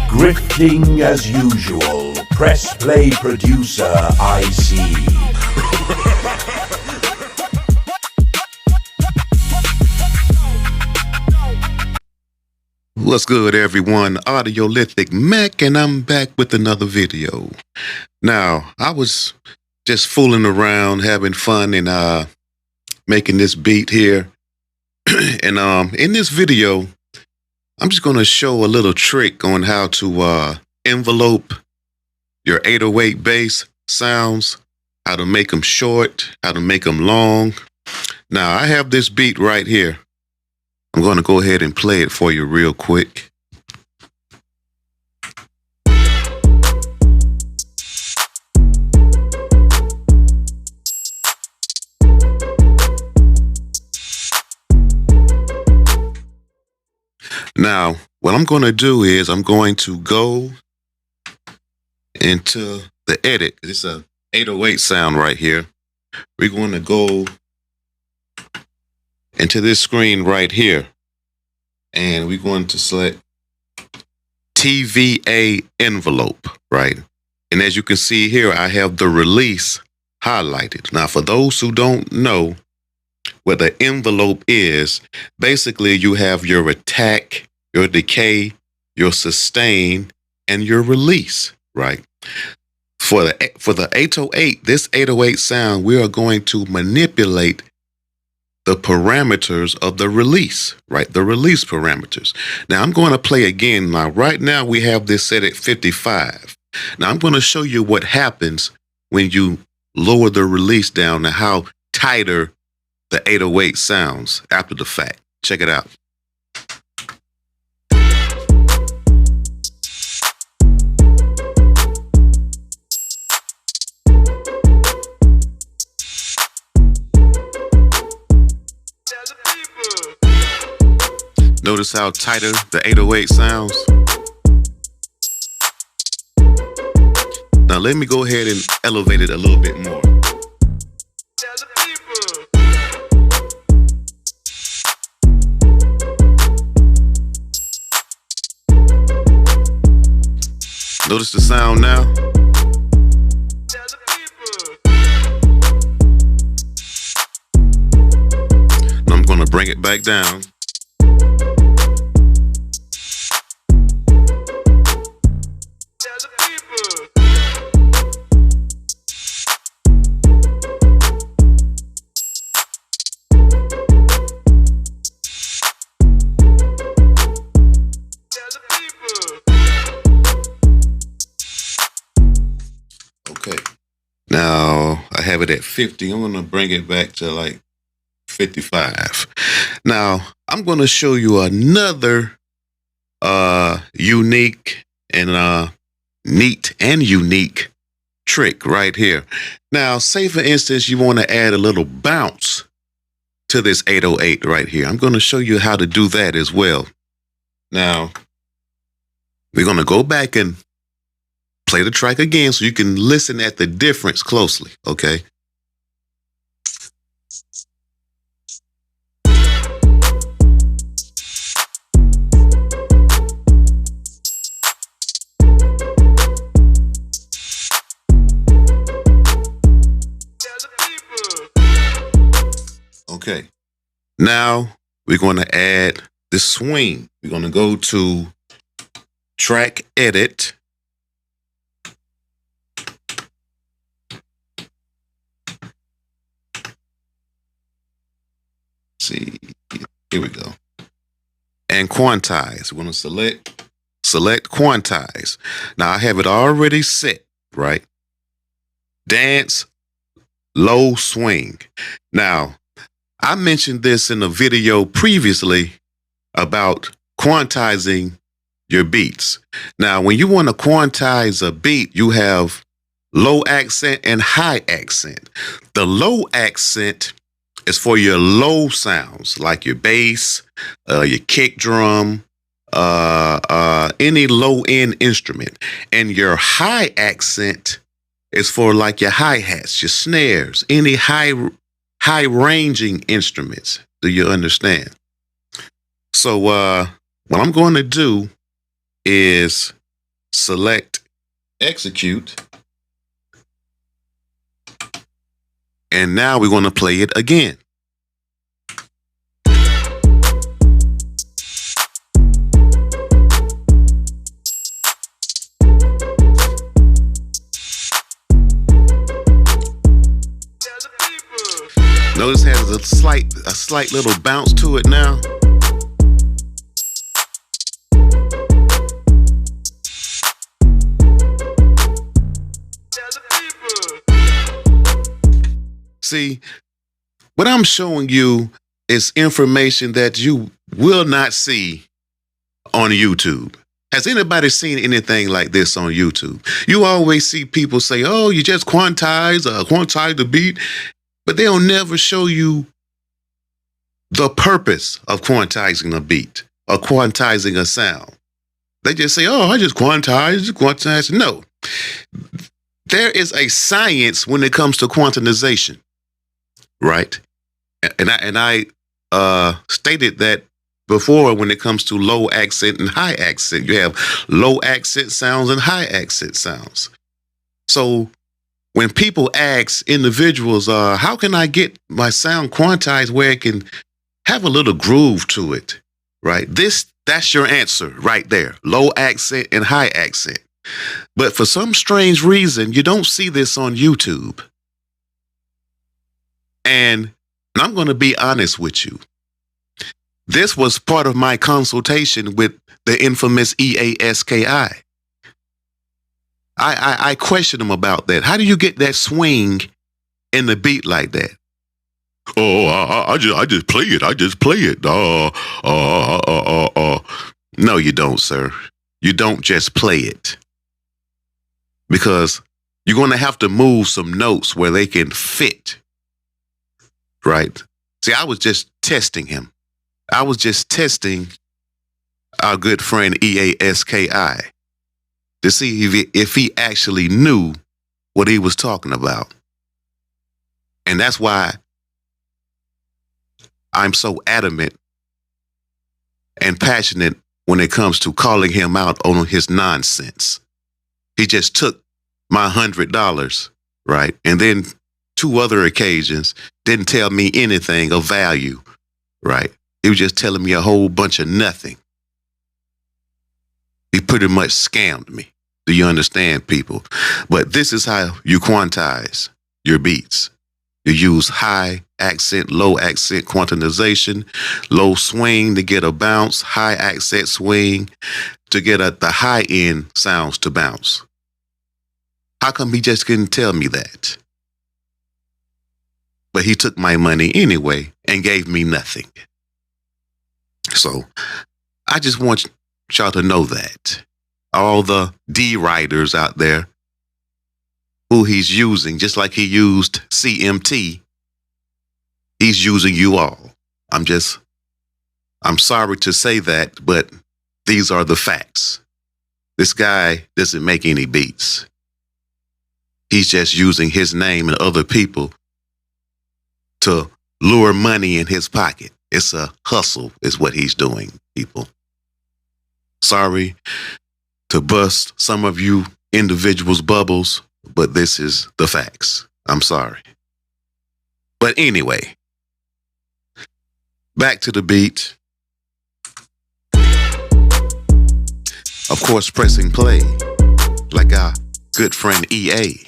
Grifting as usual. Press play producer IC. What's good, everyone? Audiolithic Mac, and I'm back with another video. Now, I was just fooling around, having fun, and making this beat here. And in this video, I'm just going to show a little trick on how to envelope your 808 bass sounds, how to make them short, how to make them long. Now, I have this beat right here. I'm going to go ahead and play it for you real quick. Now, what I'm going to do is I'm going to go into the edit. It's a 808 sound right here. We're going to go into this screen right here, and we're going to select TVA envelope, right? And as you can see here, I have the release highlighted. Now, for those who don't know what the envelope is, basically you have your attack, your decay, your sustain, and your release, right? For the 808, this 808 sound, we are going to manipulate the parameters of the release, right? The release parameters. Now I'm going to play again. Now, right now we have this set at 55. Now I'm going to show you what happens when you lower the release down and how tighter the 808 sounds after the fact. Check it out. Notice how tighter the 808 sounds. Now let me go ahead and elevate it a little bit more. Notice the sound now. Now I'm going to bring it back down. Okay, now I have it at 50. I'm going to bring it back to like 55. Now I'm going to show you another unique and neat and unique trick right here. Now, say for instance, you want to add a little bounce to this 808 right here. I'm going to show you how to do that as well. Now, we're going to go back and play the track again so you can listen at the difference closely, okay? Okay, now we're going to add the swing. We're going to go to track edit. See, here we go. And quantize. We're going to select quantize. Now I have it already set, right? Dance, low swing. Now, I mentioned this in a video previously about quantizing your beats. Now, when you want to quantize a beat, you have low accent and high accent. The low accent is for your low sounds, like your bass, your kick drum, any low-end instrument. And your high accent is for like your hi-hats, your snares, any high-ranging instruments. Do you understand? So What I'm going to do is select execute. And now we're going to play it again. Notice it has a slight little bounce to it now. See, what I'm showing you is information that you will not see on YouTube. Has anybody seen anything like this on YouTube? You always see people say, oh, you just quantize the beat, but they'll never show you the purpose of quantizing a beat or quantizing a sound. They just say, oh, I just quantize. No, there is a science when it comes to quantization. Right. And I stated that before when it comes to low accent and high accent. You have low accent sounds and high accent sounds. So when people ask individuals, how can I get my sound quantized where it can have a little groove to it? Right. That's your answer right there. Low accent and high accent. But for some strange reason, you don't see this on YouTube. And I'm going to be honest with you. This was part of my consultation with the infamous EASKI. I questioned him about that. How do you get that swing in the beat like that? Oh, I just play it. I just play it. No, you don't, sir. You don't just play it. Because you're going to have to move some notes where they can fit. Right. See, I was just testing him. I was just testing our good friend EASKI to see if he actually knew what he was talking about. And that's why I'm so adamant and passionate when it comes to calling him out on his nonsense. He just took my $100, right? And then 2 other occasions didn't tell me anything of value, right? He was just telling me a whole bunch of nothing. He pretty much scammed me. Do you understand, people? But this is how you quantize your beats. You use high accent, low accent quantization, low swing to get a bounce, high accent swing to get the high end sounds to bounce. How come he just couldn't tell me that? But he took my money anyway and gave me nothing. So I just want y'all to know that. All the D writers out there who he's using, just like he used CMT, he's using you all. I'm sorry to say that, but these are the facts. This guy doesn't make any beats. He's just using his name and other people to lure money in his pocket. It's a hustle is what he's doing, people. Sorry to bust some of you individuals' bubbles, but this is the facts. I'm sorry. But anyway, back to the beat. Of course, pressing play like our good friend EA.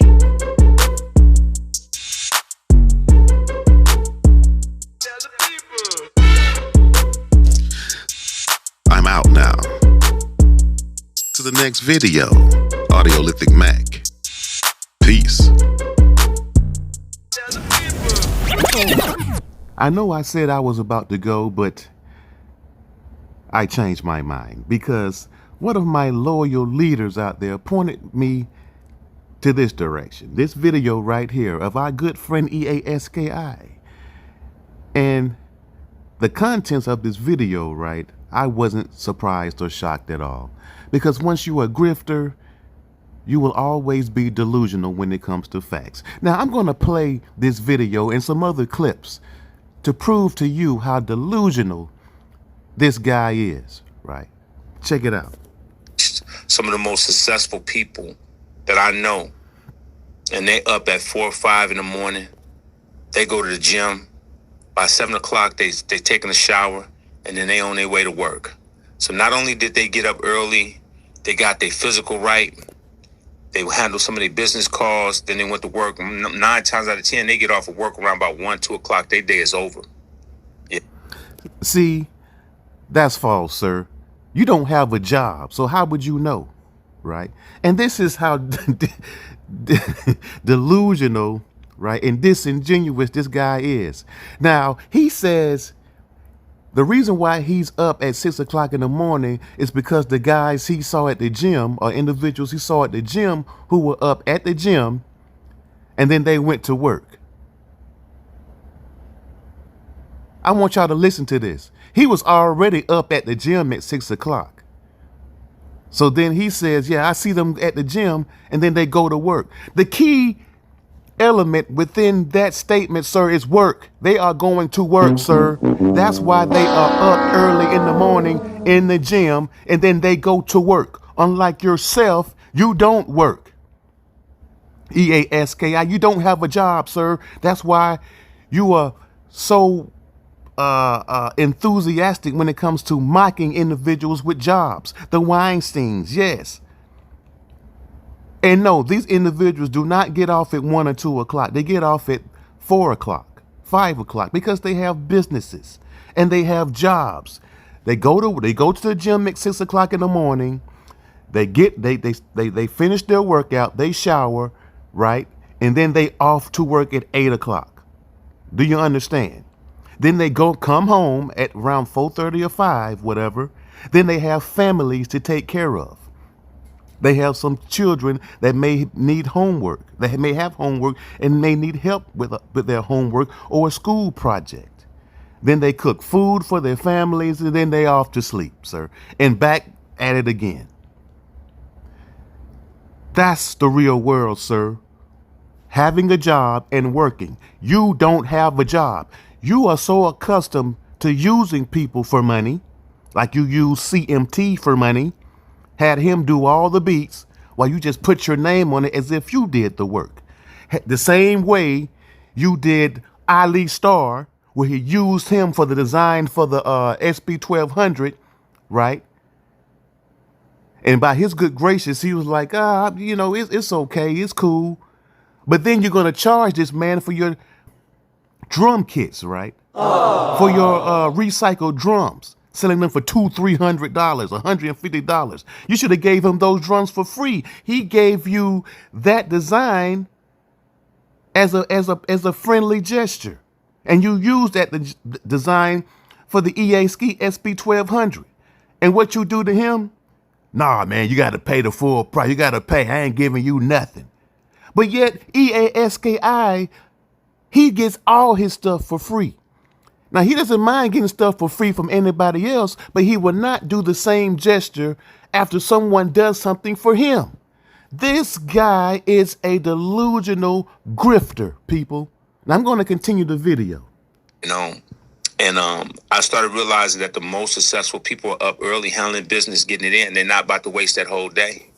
I'm out now. To the next video, Audiolithic Mac. Peace. I know I said I was about to go, but I changed my mind because one of my loyal leaders out there pointed me to this direction. This video right here of our good friend EASKI. And the contents of this video, right, I wasn't surprised or shocked at all. Because once you're a grifter, you will always be delusional when it comes to facts. Now, I'm going to play this video and some other clips to prove to you how delusional this guy is, right? Check it out. Some of the most successful people that I know, and they up at 4 or 5 in the morning. They go to the gym. By 7 o'clock, they taking a shower, and then they on their way to work. So not only did they get up early, they got their physical right. They handle some of their business calls. Then they went to work. 9 times out of 10, they get off of work around about 1, 2 o'clock. Their day is over. Yeah. See, that's false, sir. You don't have a job, so how would you know, right? And this is how delusional, right, and disingenuous this guy is. Now, he says the reason why he's up at 6 o'clock in the morning is because the guys he saw at the gym, or individuals he saw at the gym who were up at the gym, and then they went to work. I want y'all to listen to this. He was already up at the gym at 6 o'clock. So then he says, yeah, I see them at the gym, and then they go to work. The key element within that statement, sir, is work. They are going to work, sir. That's why they are up early in the morning in the gym, and then they go to work. Unlike yourself, you don't work. EASKI, you don't have a job, sir. That's why you are so enthusiastic when it comes to mocking individuals with jobs. The Weinsteins, yes. And no, these individuals do not get off at 1 or 2 o'clock. They get off at 4 o'clock, 5 o'clock, because they have businesses and they have jobs. They go to the gym at 6 o'clock in the morning. They finish their workout, they shower, right? And then they off to work at 8 o'clock. Do you understand? Then they come home at around 4:30 or 5, whatever. Then they have families to take care of. They have some children that may need homework. They may have homework and may need help with their homework or a school project. Then they cook food for their families, and then they off to sleep, sir. And back at it again. That's the real world, sir. Having a job and working. You don't have a job. You are so accustomed to using people for money, like you use CMT for money, had him do all the beats while you just put your name on it as if you did the work. The same way you did Ali Starr, where he used him for the design for the SB 1200, right? And by his good gracious, he was like, it's okay, it's cool. But then you're going to charge this man for your drum kits, right? For your recycled drums, selling them for $200-$300, $150. You should have gave him those drums for free. He gave you that design as a friendly gesture, and you used that design for the EA Ski SB 1200. And what you do to him? Nah, man, you got to pay the full price. You got to pay. I ain't giving you nothing. But yet EASKI, he gets all his stuff for free. Now, he doesn't mind getting stuff for free from anybody else, but he will not do the same gesture after someone does something for him. This guy is a delusional grifter, people. Now, I'm going to continue the video. And I started realizing that the most successful people are up early, handling business, getting it in. They're not about to waste that whole day.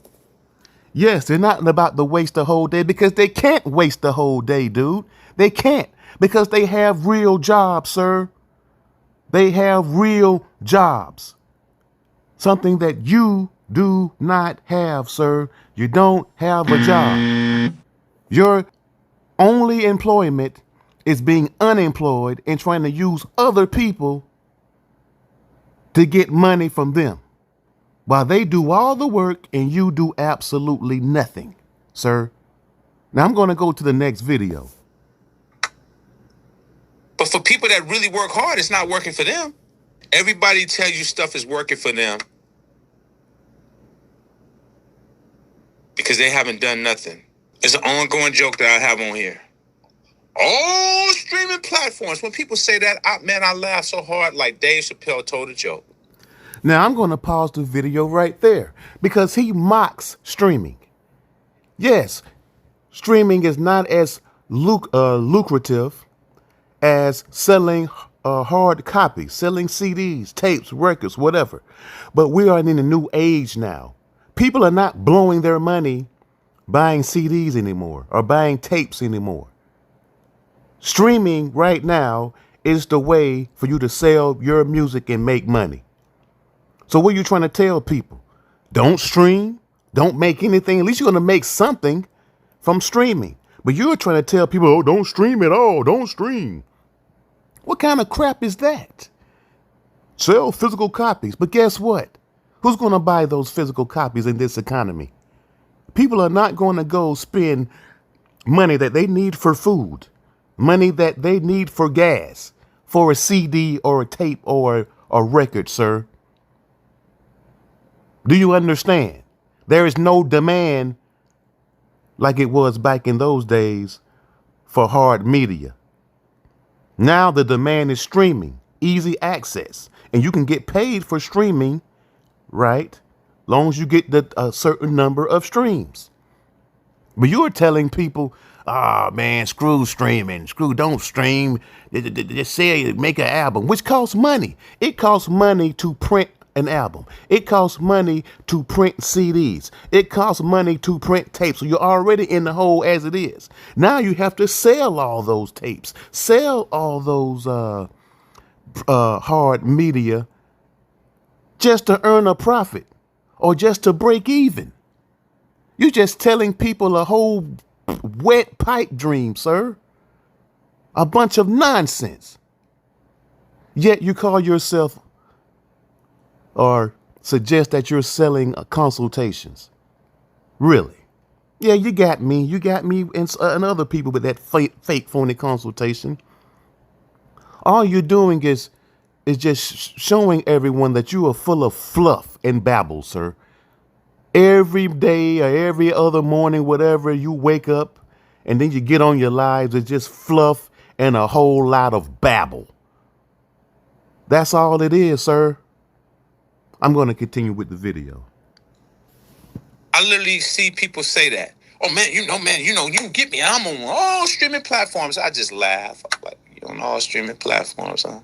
Yes, they're not about to waste the whole day, because they can't waste the whole day, dude. They can't, because they have real jobs, sir. They have real jobs. Something that you do not have, sir. You don't have a job. Your only employment is being unemployed and trying to use other people to get money from them, while they do all the work and you do absolutely nothing, sir. Now I'm going to go to the next video. But for people that really work hard, it's not working for them. Everybody tells you stuff is working for them because they haven't done nothing. It's an ongoing joke that I have on here. All streaming platforms, when people say that, I laugh so hard like Dave Chappelle told a joke. Now I'm going to pause the video right there, because he mocks streaming. Yes, streaming is not as lucrative as selling hard copies, selling CDs, tapes, records, whatever. But we are in a new age now. People are not blowing their money buying CDs anymore or buying tapes anymore. Streaming right now is the way for you to sell your music and make money. So what are you trying to tell people? Don't stream. Don't make anything. At least you're going to make something from streaming. But you're trying to tell people, oh, don't stream at all. Don't stream. What kind of crap is that? Sell physical copies. But guess what? Who's going to buy those physical copies in this economy? People are not going to go spend money that they need for food, money that they need for gas, for a CD or a tape or a record, sir. Do you understand? There is no demand like it was back in those days for hard media. Now the demand is streaming, easy access, and you can get paid for streaming, right? Long as you get a certain number of streams. But you're telling people, oh man, screw streaming, don't stream, just say, make an album, which costs money. It costs money to print an album. It costs money to print CDs. It costs money to print tapes. So you're already in the hole as it is. Now you have to sell all those tapes, sell all those hard media just to earn a profit or just to break even. You're just telling people a whole wet pipe dream, sir. A bunch of nonsense. Yet you call yourself or suggest that you're selling consultations. Really? Yeah, you got me. You got me and other people with that fake phony consultation. All you're doing is just showing everyone that you are full of fluff and babble, sir. Every day or every other morning, whatever, you wake up and then you get on your lives, it's just fluff and a whole lot of babble. That's all it is, sir. I'm going to continue with the video. I literally see people say that. Oh man, you can get me. I'm on all streaming platforms. I just laugh. I'm like, you on all streaming platforms, huh?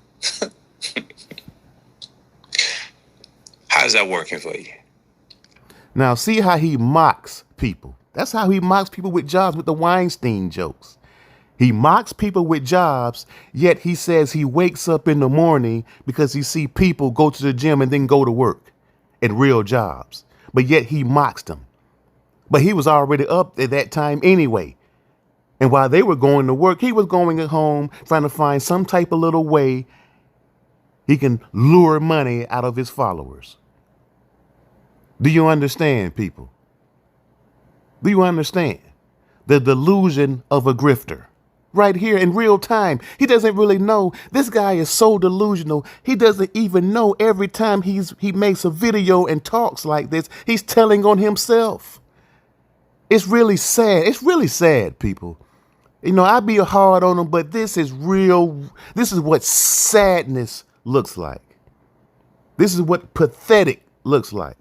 How's that working for you? Now, see how he mocks people. That's how he mocks people with jobs with the Weinstein jokes. He mocks people with jobs, yet he says he wakes up in the morning because he see people go to the gym and then go to work at real jobs. But yet he mocks them. But he was already up at that time anyway. And while they were going to work, he was going at home trying to find some type of little way he can lure money out of his followers. Do you understand, people? Do you understand the delusion of a grifter? Right here in real time. He doesn't really know. This guy is so delusional. He doesn't even know every time he makes a video and talks like this, he's telling on himself. It's really sad. It's really sad, people. You know, I be hard on him, but this is real. This is what sadness looks like. This is what pathetic looks like.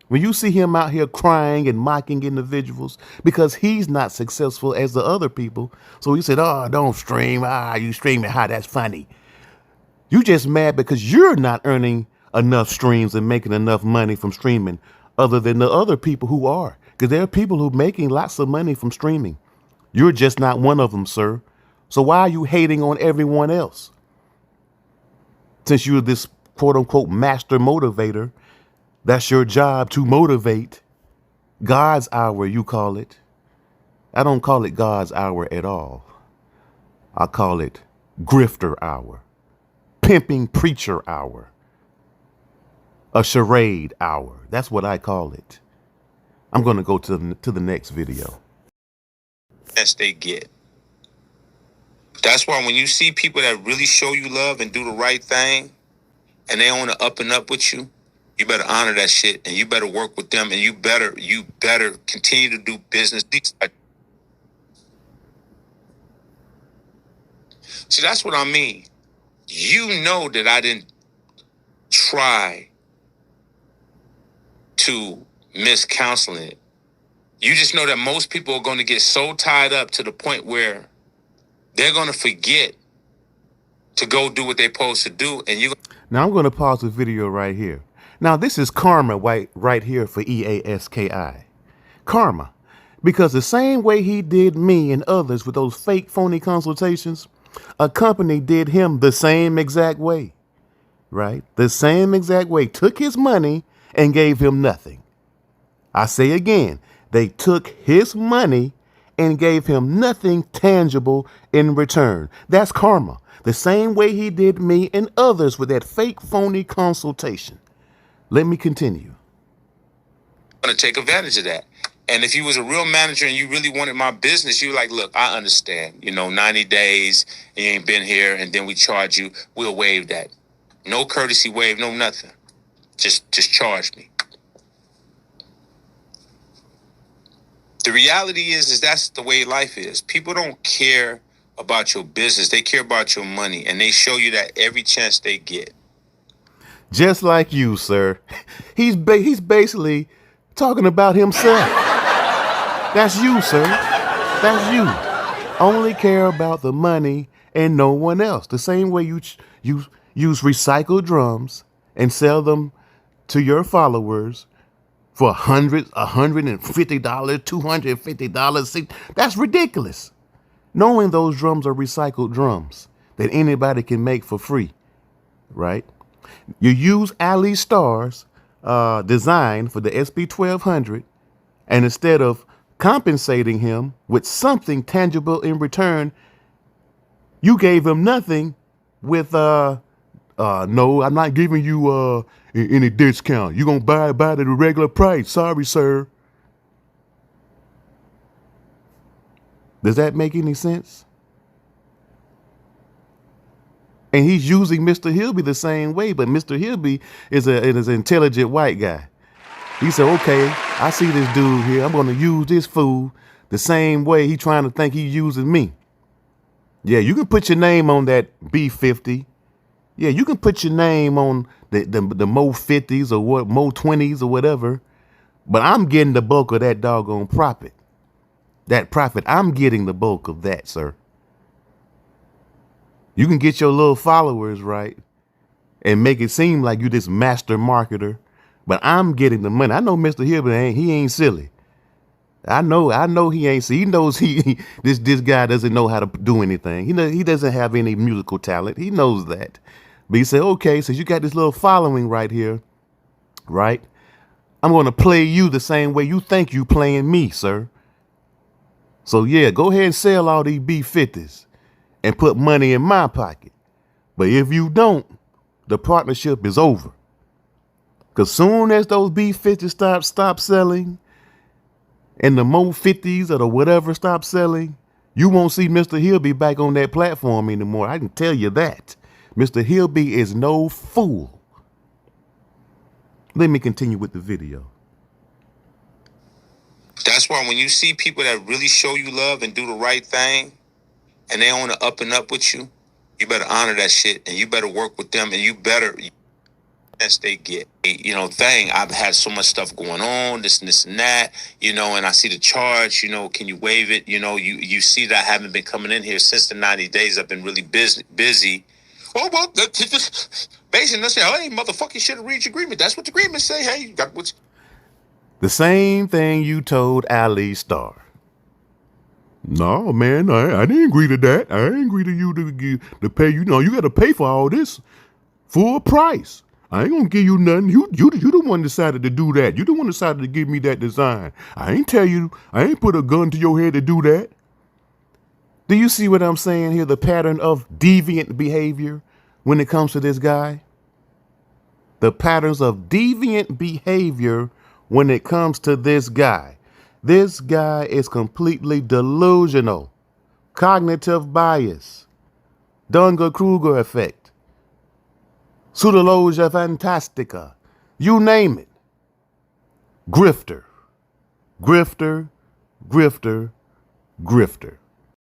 When you see him out here crying and mocking individuals because he's not successful as the other people. So he said, oh, don't stream. You streaming how? That's funny. You just mad because you're not earning enough streams and making enough money from streaming other than the other people who are. Because there are people who are making lots of money from streaming. You're just not one of them, sir. So why are you hating on everyone else? Since you're this quote unquote master motivator, that's your job to motivate. God's hour, you call it. I don't call it God's hour at all. I call it grifter hour, pimping preacher hour, a charade hour. That's what I call it. I'm going to go to the next video. Yes, they get. That's why when you see people that really show you love and do the right thing, and they on the up and up with you, you better honor that shit, and you better work with them, and you better continue to do business. See, that's what I mean. You know that I didn't try to miscounseling it. You just know that most people are going to get so tied up to the point where they're going to forget to go do what they're supposed to do, and you. Now I'm going to pause the video right here. Now this is karma right here for EASKI. Karma. Because the same way he did me and others with those fake phony consultations, a company did him the same exact way. Right? The same exact way. Took his money and gave him nothing. I say again, they took his money and gave him nothing tangible in return. That's karma. The same way he did me and others with that fake phony consultation. Let me continue. Going to take advantage of that. And if you was a real manager and you really wanted my business, you were like, look, I understand, 90 days and you ain't been here, and then we charge you. We'll waive that. No courtesy waive, no nothing. Just charge me. The reality is that's the way life is. People don't care about your business. They care about your money, and they show you that every chance they get. Just like you, sir. He's basically talking about himself. That's you, sir. That's you. Only care about the money and no one else. The same way you use recycled drums and sell them to your followers for $150, $250. That's ridiculous. Knowing those drums are recycled drums that anybody can make for free, right? You use Ali Starr's design for the SB1200, and instead of compensating him with something tangible in return, you gave him nothing with no, I'm not giving you any discount. You're gonna buy it at a regular price. Sorry, sir. Does that make any sense? And he's using Mr. Hilby the same way, but Mr. Hilby is an intelligent white guy. He said, okay, I see this dude here. I'm going to use this fool the same way he trying to think he's using me. Yeah, you can put your name on that B50. Yeah, you can put your name on the Mo 50s or what, Mo 20s or whatever. But I'm getting the bulk of that doggone profit. That profit, I'm getting the bulk of that, sir. You can get your little followers right and make it seem like you this master marketer, but I'm getting the money. I know Mr. Hilbert he ain't silly. I know he ain't silly. He knows this guy doesn't know how to do anything. He doesn't have any musical talent. He knows that. But he said, okay, so you got this little following right here, right? I'm going to play you the same way you think you playing me, sir. So yeah, go ahead and sell all these B50s and put money in my pocket. But if you don't, the partnership is over. Because soon as those B50s stop selling and the Mo 50s or the whatever stop selling, you won't see Mr. Hilby back on that platform anymore. I can tell you that. Mr. Hilby is no fool. Let me continue with the video. That's why when you see people that really show you love and do the right thing, and they on the up and up with you, you better honor that shit, and you better work with them, and you better, as they get, thing. I've had so much stuff going on, this and that, and I see the charge, can you waive it? You see that I haven't been coming in here since the 90 days. I've been really busy. Oh, well, basically, let's say, hey, motherfucker, you should have read your agreement. That's what the agreement say. Hey, you got what's... The same thing you told Ali Starr. No, man, I didn't agree to that. I didn't agree to you to pay. You got to pay for all this full price. I ain't gonna give you nothing. You the one decided to do that. You the one decided to give me that design. I ain't tell you. I ain't put a gun to your head to do that. Do you see what I'm saying here? The pattern of deviant behavior when it comes to this guy. The patterns of deviant behavior when it comes to this guy. This guy is completely delusional. Cognitive bias. Dunning-Kruger effect. Pseudologia fantastica. You name it. Grifter. Grifter. Grifter. Grifter.